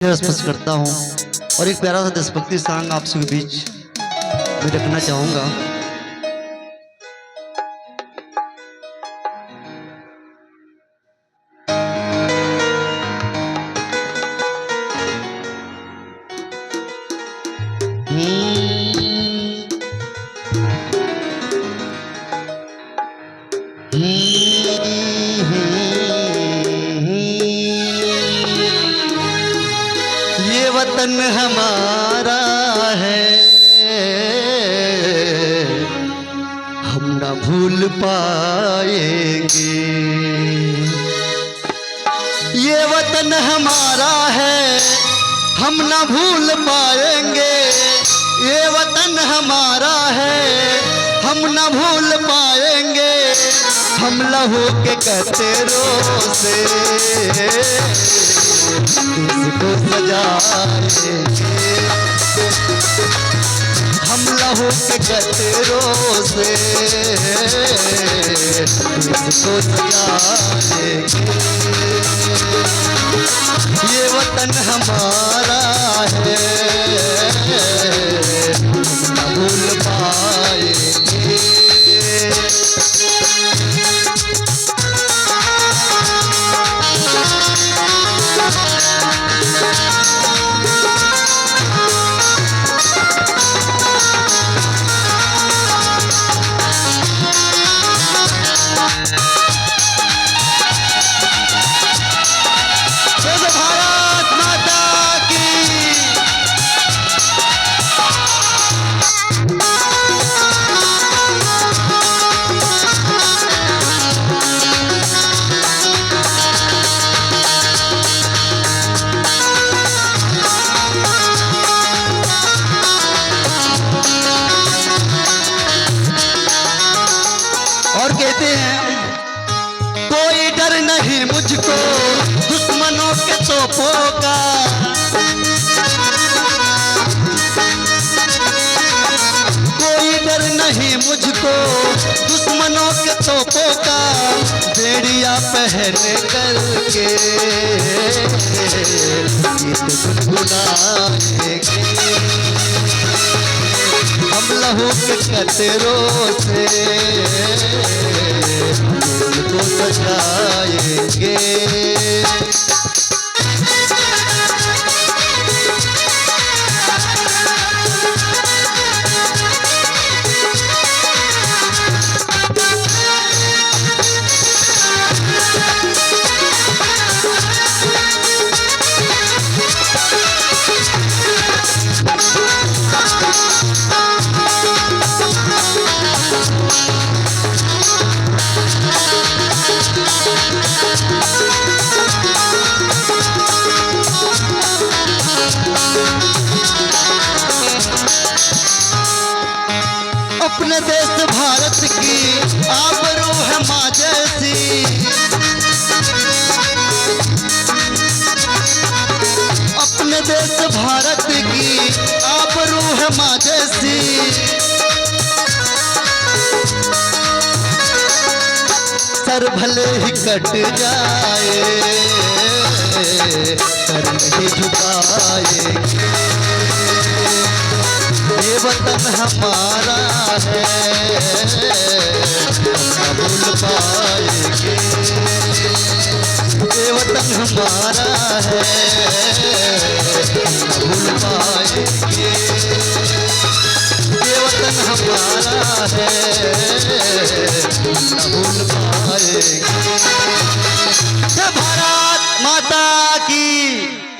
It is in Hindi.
स्पर्श करता हूँ और एक प्यारा सा देशभक्ति सॉन्ग आप सभी बीच में रखना चाहूँगा। ये वतन हमारा है, हम न भूल पाएंगे। ये वतन हमारा है, हम न भूल पाएंगे। ये वतन हमारा है, हम न भूल पाएंगे। हम लहू के कतरों से इसको सजाएंगे। हम लहू के कतरों से इसको सजाएंगे। ये वतन हमारा है, हम न भूल पाएंगे। और कहते हैं कोई डर नहीं मुझको दुश्मनों के तोपों का। कोई डर नहीं मुझको दुश्मनों के तोपों का। बेड़िया पहन करके गीत गुनगुनाएंगे। हम लहू के कतरों से इसको सजाएंगे। अपने देश भारत की आबरू है माँ जैसी। अपने देश भारत की आबरू है माँ जैसी। सर भले ही कट जाए, सर नहीं झुकाएंगे। ये वतन हमारा है, हम न भूल पाएंगे। ये वतन हमारा है, हम न भूल पाएंगे। ये वतन हमारा है,